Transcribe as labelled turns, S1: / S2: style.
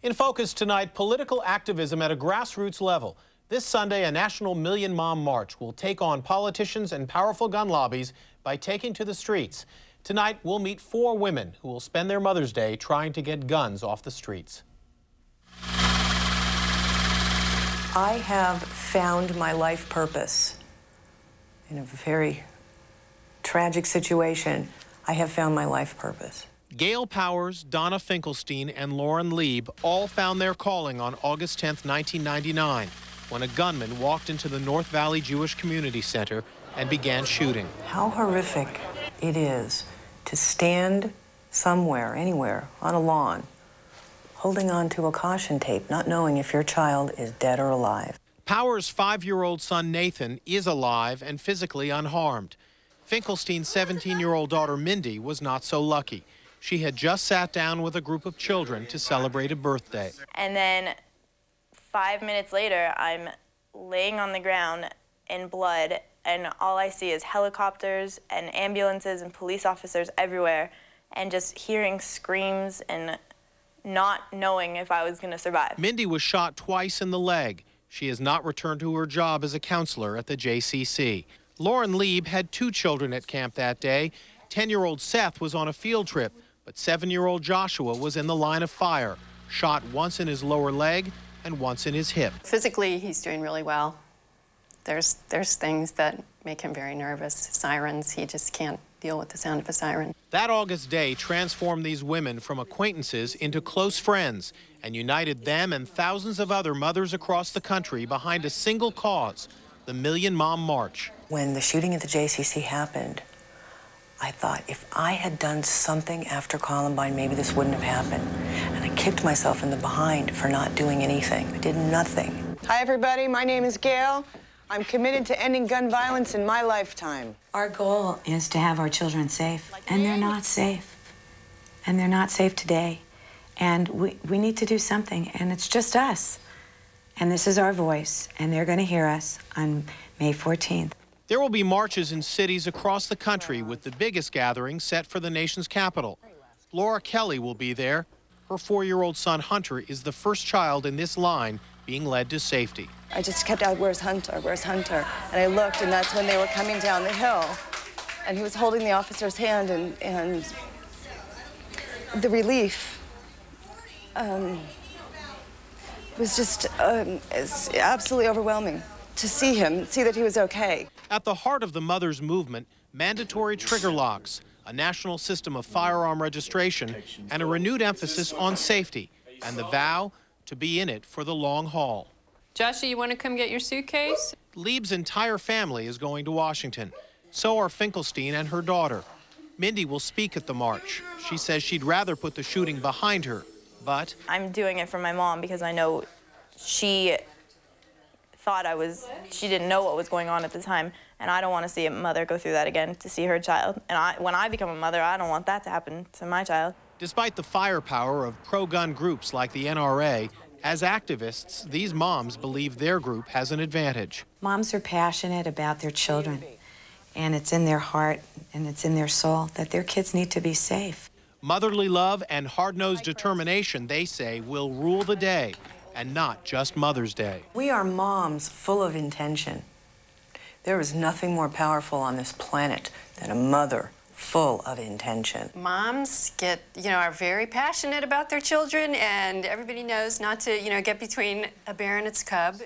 S1: In focus tonight, political activism at a grassroots level. This Sunday, a national Million Mom March will take on politicians and powerful gun lobbies by taking to the streets. Tonight, we'll meet 4 women who will spend their Mother's Day trying to get guns off the streets.
S2: I have found my life purpose. In a very tragic situation, I have found my life purpose.
S1: Gail Powers, Donna Finkelstein, and Lauren Lieb all found their calling on August 10, 1999, when a gunman walked into the North Valley Jewish Community Center and began shooting.
S2: How horrific it is to stand somewhere, anywhere, on a lawn, holding on to a caution tape, not knowing if your child is dead or alive.
S1: Powers' 5-year-old son Nathan is alive and physically unharmed. Finkelstein's 17-year-old daughter Mindy was not so lucky. She had just sat down with a group of children to celebrate a birthday.
S3: And then 5 minutes later, I'm laying on the ground in blood, and all I see is helicopters and ambulances and police officers everywhere, and just hearing screams and not knowing if I was going to survive.
S1: Mindy was shot twice in the leg. She has not returned to her job as a counselor at the JCC. Lauren Lieb had 2 children at camp that day. 10-year-old Seth was on a field trip, but 7-year-old Joshua was in the line of fire, shot once in his lower leg and once in his hip.
S4: Physically, he's doing really well. There's things that make him very nervous. Sirens, he just can't deal with the sound of a siren.
S1: That August day transformed these women from acquaintances into close friends and united them and thousands of other mothers across the country behind a single cause, the Million Mom March.
S2: When the shooting at the JCC happened, I thought, if I had done something after Columbine, maybe this wouldn't have happened. And I kicked myself in the behind for not doing anything. I did nothing.
S5: Hi, everybody. My name is Gail. I'm committed to ending gun violence in my lifetime.
S6: Our goal is to have our children safe, and they're not safe. And they're not safe today. And we need to do something, and it's just us. And this is our voice, and they're going to hear us on May 14th.
S1: There will be marches in cities across the country, with the biggest gathering set for the nation's capital. Laura Kelly will be there. Her 4-year-old son Hunter is the first child in this line being led to safety.
S5: I just kept out, "Where's Hunter? Where's Hunter?" And I looked, and that's when they were coming down the hill. And he was holding the officer's hand, and the relief was just it's absolutely overwhelming to see him, see that he was okay.
S1: At the heart of the Mothers Movement, mandatory trigger locks, a national system of firearm registration, and a renewed emphasis on safety, and the vow to be in it for the long haul.
S7: Joshua, you want to come get your suitcase?
S1: Lieb's entire family is going to Washington. So are Finkelstein and her daughter. Mindy will speak at the march. She says she'd rather put the shooting behind her, but
S3: I'm doing it for my mom because I know she didn't know what was going on at the time, and I don't want to see a mother go through that again, to see her child. And when I become a mother, I don't want that to happen to my child.
S1: Despite the firepower of pro-gun groups like the NRA, as activists, these moms believe their group has an advantage.
S6: Moms are passionate about their children, and it's in their heart and it's in their soul that their kids need to be safe.
S1: Motherly love and hard-nosed determination, they say, will rule the day, and not just Mother's Day.
S2: We are moms full of intention. There is nothing more powerful on this planet than a mother full of intention.
S4: Moms are very passionate about their children, and everybody knows not to, get between a bear and its cub.